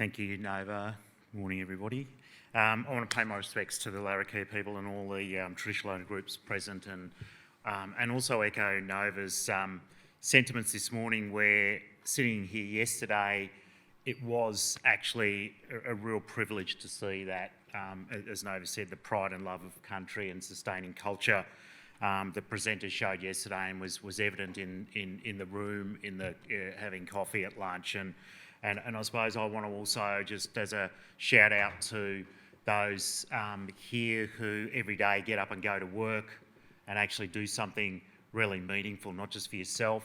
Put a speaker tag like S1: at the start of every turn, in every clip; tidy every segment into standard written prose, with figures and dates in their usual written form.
S1: Thank you, Nova. Morning, everybody. I want to pay my respects to the Larrakia people and all the traditional owner groups present, and also echo Nova's sentiments this morning. Where sitting here yesterday, it was actually a real privilege to see that, as Nova said, the pride and love of country and sustaining culture the presenters showed yesterday, and was evident in the room, in the having coffee at lunch. And I suppose I want to also, just as a shout out to those here who every day get up and go to work and actually do something really meaningful, not just for yourself,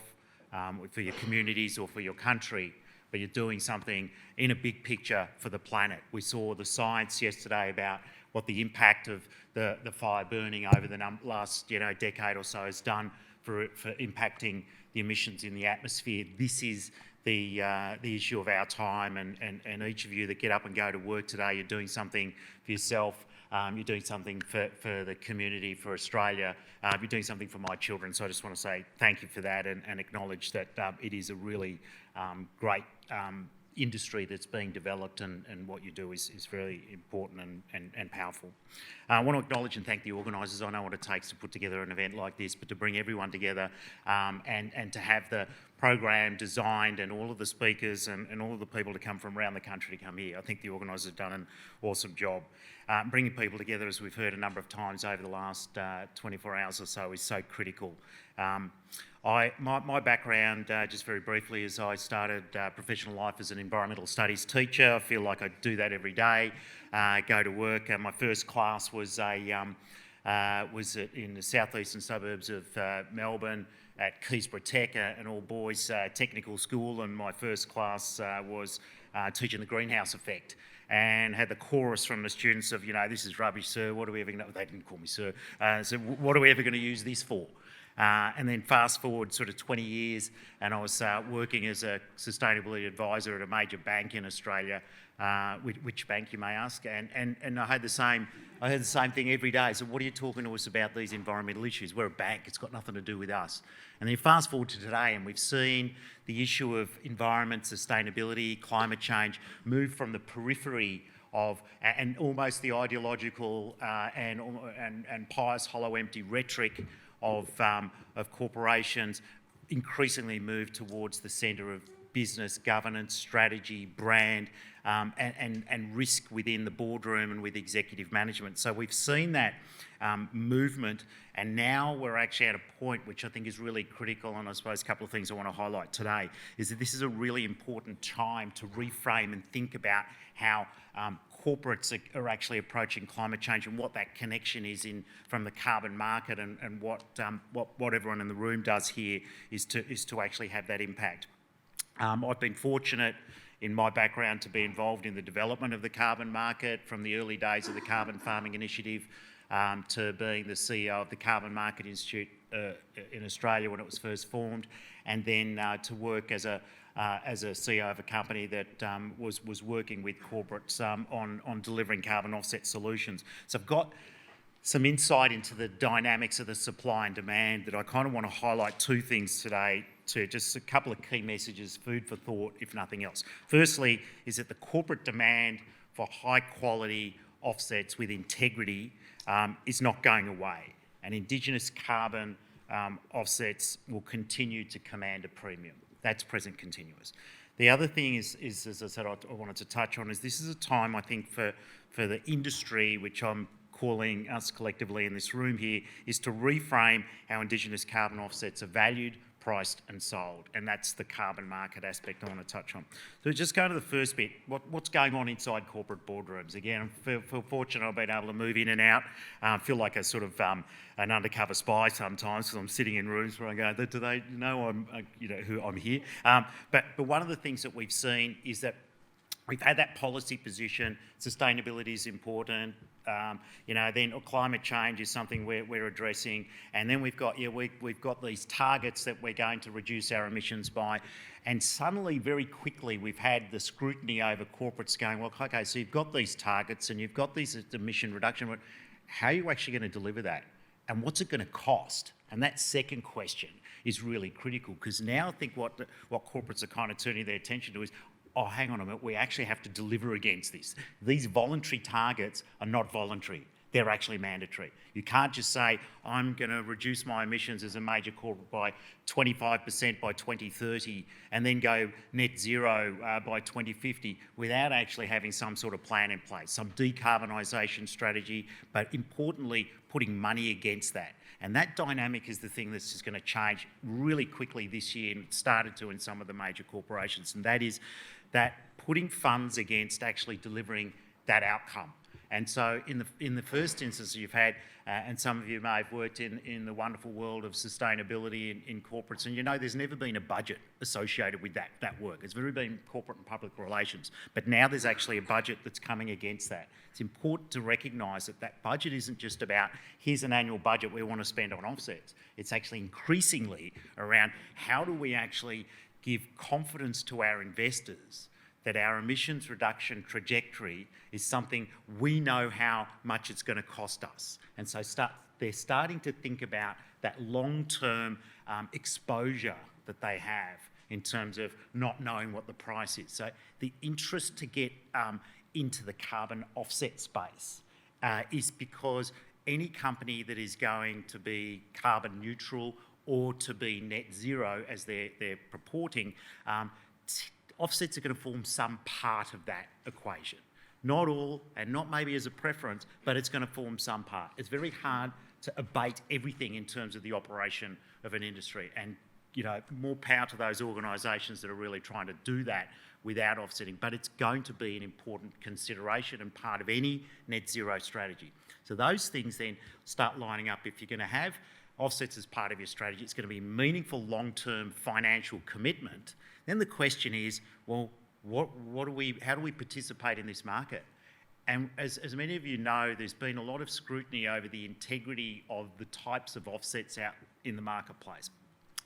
S1: for your communities or for your country, but you're doing something in a big picture for the planet. We saw the science yesterday about what the impact of the fire burning over the last decade or so has done for impacting the emissions in the atmosphere. This is the issue of our time, and each of you that get up and go to work today, you're doing something for yourself, you're doing something for the community, for Australia, you're doing something for my children. So I just want to say thank you for that, and acknowledge that it is a really great industry that's being developed, and what you do is very important and powerful. I want to acknowledge and thank the organisers. I know what it takes to put together an event like this, but to bring everyone together and to have the program designed and all of the speakers and all of the people to come from around the country to come here. I think the organisers have done an awesome job. Bringing people together, as we've heard a number of times over the last 24 hours or so, is so critical. My background, just very briefly, is I started professional life as an environmental studies teacher. I feel like I do that every day. Go to work. My first class was in the southeastern suburbs of Melbourne at Keysborough Tech, an all-boys technical school, and my first class was teaching the greenhouse effect, and had the chorus from the students of, this is rubbish, sir, what are we ever going to... They didn't call me sir. So what are we ever going to use this for? And then fast forward sort of 20 years, and I was working as a sustainability advisor at a major bank in Australia. Which bank, you may ask? And I had the same thing every day. So what are you talking to us about these environmental issues? We're a bank, it's got nothing to do with us. And then you fast forward to today, and we've seen the issue of environment, sustainability, climate change move from the periphery of, and almost the ideological and pious, hollow, empty rhetoric of corporations, increasingly move towards the centre of business, governance, strategy, brand, and risk within the boardroom and with executive management. So we've seen that movement, and now we're actually at a point which I think is really critical, and I suppose a couple of things I want to highlight today is that this is a really important time to reframe and think about how corporates are actually approaching climate change, and what that connection is from the carbon market, and what everyone in the room does here is to actually have that impact. I've been fortunate in my background to be involved in the development of the carbon market from the early days of the Carbon Farming Initiative to being the CEO of the Carbon Market Institute in Australia when it was first formed, and then to work as a CEO of a company that was working with corporates on delivering carbon offset solutions. So I've got some insight into the dynamics of the supply and demand that I kind of want to highlight two things today, to just a couple of key messages, food for thought, if nothing else. Firstly, is that the corporate demand for high quality offsets with integrity is not going away, and Indigenous carbon offsets will continue to command a premium. That's present continuous. The other thing is, as I said, I wanted to touch on, is this is a time, I think, for the industry, which I'm calling us collectively in this room here, is to reframe how Indigenous carbon offsets are valued, priced and sold, and that's the carbon market aspect I want to touch on. So just go to the first bit, what's going on inside corporate boardrooms. Again, I feel fortunate I've been able to move in and out. I feel like a sort of an undercover spy sometimes, because I'm sitting in rooms where I go, do they know who I'm here? But one of the things that we've seen is that we've had that policy position, sustainability is important, then climate change is something we're addressing, and then we've got these targets that we're going to reduce our emissions by, and suddenly, very quickly, we've had the scrutiny over corporates going, well, okay, so you've got these targets and you've got these emission reduction, but how are you actually going to deliver that, and what's it going to cost? And that second question is really critical, because now I think what corporates are kind of turning their attention to is, oh, hang on a minute, we actually have to deliver against this. These voluntary targets are not voluntary. They're actually mandatory. You can't just say, I'm going to reduce my emissions as a major corporate by 25% by 2030 and then go net zero by 2050 without actually having some sort of plan in place, some decarbonisation strategy, but importantly, putting money against that. And that dynamic is the thing that's just going to change really quickly this year, and it started to in some of the major corporations, and that is that putting funds against actually delivering that outcome. And so in the first instance you've had, and some of you may have worked in the wonderful world of sustainability in corporates, and you know there's never been a budget associated with that work. It's never been corporate and public relations. But now there's actually a budget that's coming against that. It's important to recognise that that budget isn't just about, here's an annual budget we want to spend on offsets. It's actually increasingly around how do we actually give confidence to our investors that our emissions reduction trajectory is something we know how much it's going to cost us. And so they're starting to think about that long-term exposure that they have in terms of not knowing what the price is. So the interest to get into the carbon offset space is because any company that is going to be carbon neutral or to be net zero, as they're purporting, offsets are going to form some part of that equation. Not all, and not maybe as a preference, but it's going to form some part. It's very hard to abate everything in terms of the operation of an industry, and you know, more power to those organisations that are really trying to do that without offsetting. But it's going to be an important consideration and part of any net zero strategy. So those things then start lining up. If you're going to have offsets as part of your strategy, it's going to be meaningful long-term financial commitment. Then the question is, well, how do we participate in this market? And as many of you know, there's been a lot of scrutiny over the integrity of the types of offsets out in the marketplace.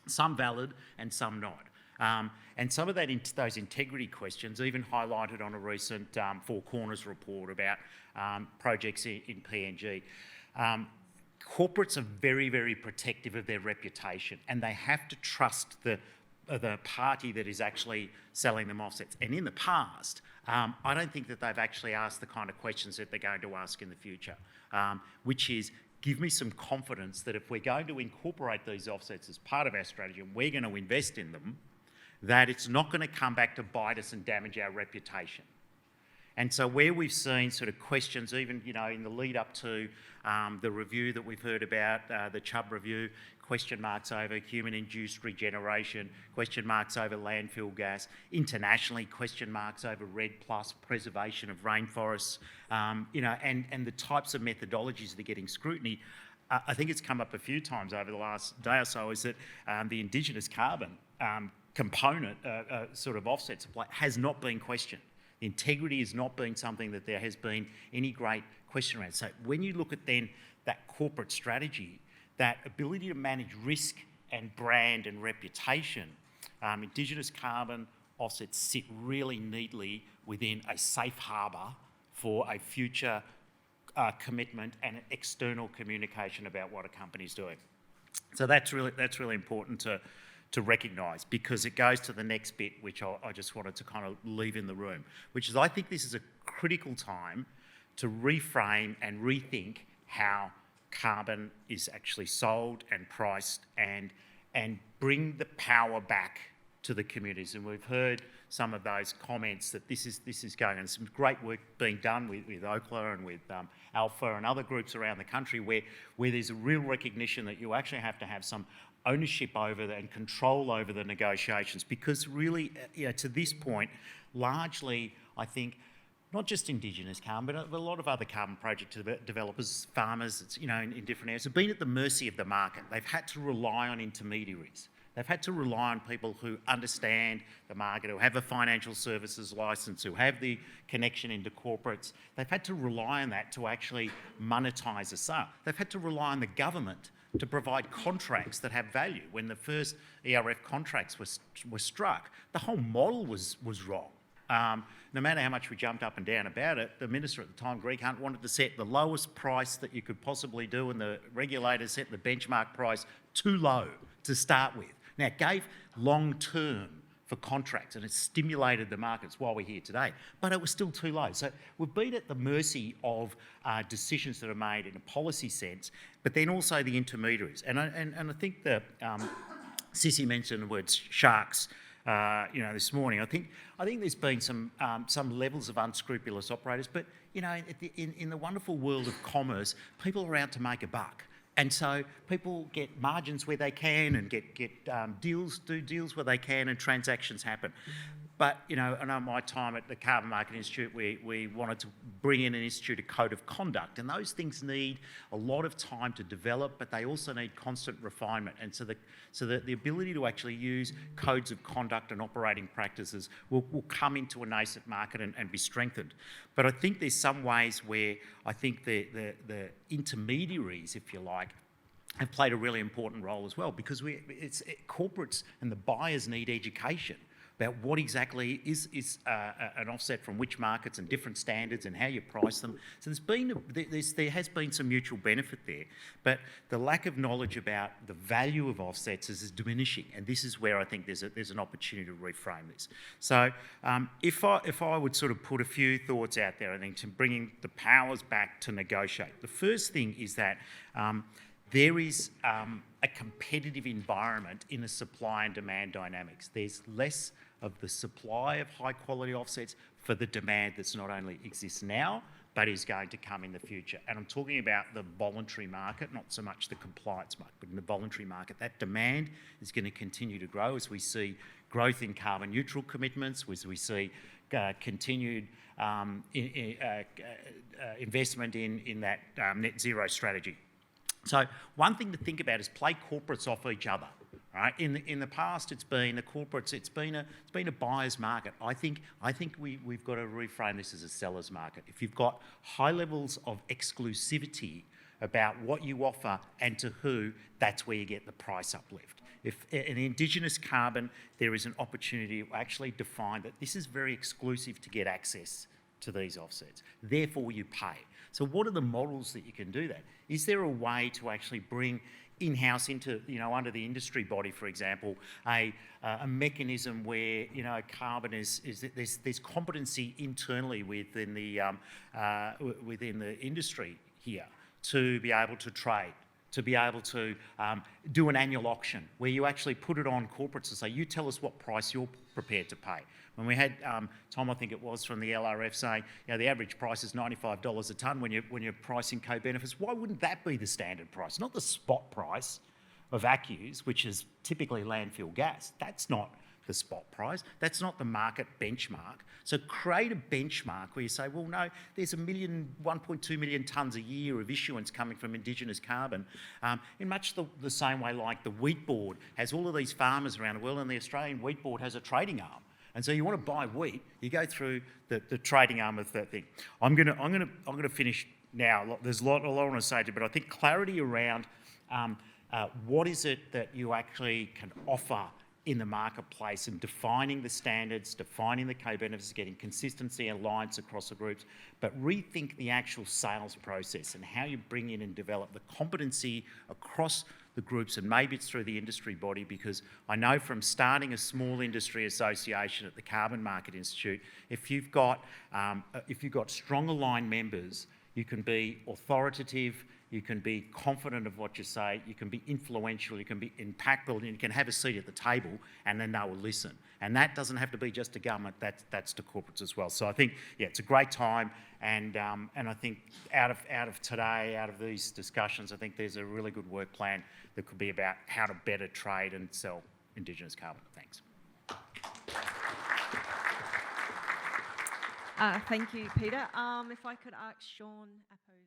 S1: Some valid and some not. And some of those integrity questions even highlighted on a recent Four Corners report about projects in PNG. Corporates are very, very protective of their reputation, and they have to trust the party that is actually selling them offsets. And in the past, I don't think that they've actually asked the kind of questions that they're going to ask in the future, which is, give me some confidence that if we're going to incorporate these offsets as part of our strategy and we're going to invest in them, that it's not going to come back to bite us and damage our reputation. And so where we've seen sort of questions, even in the lead up to the review that we've heard about, the Chubb review, question marks over human-induced regeneration, question marks over landfill gas, internationally question marks over REDD+, preservation of rainforests, and the types of methodologies that are getting scrutiny. I think it's come up a few times over the last day or so, is that the Indigenous carbon component sort of offset supply has not been questioned. The integrity has not been something that there has been any great question around. So when you look at then that corporate strategy, that ability to manage risk and brand and reputation, Indigenous carbon offsets sit really neatly within a safe harbour for a future commitment and an external communication about what a company's doing. So that's really important to recognise, because it goes to the next bit, which I just wanted to kind of leave in the room, which is I think this is a critical time to reframe and rethink how carbon is actually sold and priced, and bring the power back to the communities. And we've heard some of those comments that this is going, and some great work being done with Oakla and with Alpha and other groups around the country where there's a real recognition that you actually have to have some ownership over and control over the negotiations, because really, to this point, largely, I think, not just Indigenous carbon, but a lot of other carbon project developers, farmers, in different areas, have been at the mercy of the market. They've had to rely on intermediaries. They've had to rely on people who understand the market, who have a financial services licence, who have the connection into corporates. They've had to rely on that to actually monetise a sale. They've had to rely on the government to provide contracts that have value. When the first ERF contracts were struck, the whole model was wrong. No matter how much we jumped up and down about it, the minister at the time, Greg Hunt, wanted to set the lowest price that you could possibly do, and the regulators set the benchmark price too low to start with. Now, it gave long-term for contracts, and it's stimulated the markets while we're here today, but it was still too low. So we've been at the mercy of decisions that are made in a policy sense, but then also the intermediaries. And I think that Sissy mentioned the words sharks, this morning. I think there's been some levels of unscrupulous operators, but in the wonderful world of commerce, people are out to make a buck. And so people get margins where they can and get do deals where they can, and transactions happen. But, I know my time at the Carbon Market Institute, we wanted to bring in an institute, a code of conduct, and those things need a lot of time to develop, but they also need constant refinement. And so the ability to actually use codes of conduct and operating practices will come into a nascent market and be strengthened. But I think there's some ways where I think the intermediaries, if you like, have played a really important role as well, because corporates and the buyers need education about what exactly is an offset from which markets and different standards and how you price them. So there has been some mutual benefit there, but the lack of knowledge about the value of offsets is diminishing, and this is where I think there's an opportunity to reframe this. So if I would sort of put a few thoughts out there, I think, to bringing the powers back to negotiate. The first thing is that there is a competitive environment in the supply and demand dynamics. There's less of the supply of high quality offsets for the demand that's not only exists now, but is going to come in the future. And I'm talking about the voluntary market, not so much the compliance market, but in the voluntary market. That demand is going to continue to grow as we see growth in carbon neutral commitments, as we see continued investment in that net zero strategy. So one thing to think about is play corporates off each other. Right? In the past, it's been the corporates. It's been a buyer's market. I think we've got to reframe this as a seller's market. If you've got high levels of exclusivity about what you offer and to who, that's where you get the price uplift. If in Indigenous carbon, there is an opportunity to actually define that this is very exclusive to get access to these offsets. Therefore, you pay. So what are the models that you can do that? Is there a way to actually bring in-house into, under the industry body, for example, a mechanism where, carbon is there's competency internally within the industry here to be able to trade, to be able to do an annual auction where you actually put it on corporates and say, you tell us what price you're prepared to pay. When we had Tom, I think it was, from the LRF saying, the average price is $95 a tonne when you're pricing co-benefits. Why wouldn't that be the standard price? Not the spot price of ACCUs, which is typically landfill gas. That's not the spot price. That's not the market benchmark. So create a benchmark where you say, well, no, there's 1.2 million tonnes a year of issuance coming from Indigenous carbon. In much the same way like the Wheat Board has all of these farmers around the world, and the Australian Wheat Board has a trading arm. And so you want to buy wheat, you go through the trading arm of that thing. I'm gonna finish now. There's a lot I want to say to you, but I think clarity around what is it that you actually can offer in the marketplace, and defining the standards, defining the co-benefits, getting consistency and alliance across the groups, but rethink the actual sales process and how you bring in and develop the competency across the groups, and maybe it's through the industry body, because I know from starting a small industry association at the Carbon Market Institute, if you've got strong aligned members, you can be authoritative, you can be confident of what you say, you can be influential, you can be impactful, and you can have a seat at the table, and then they will listen. And that doesn't have to be just to government, that's to corporates as well. So I think, it's a great time, and I think out of today, out of these discussions, I think there's a really good work plan that could be about how to better trade and sell Indigenous carbon. Thanks.
S2: Thank you, Peter. If I could ask Sean Appo.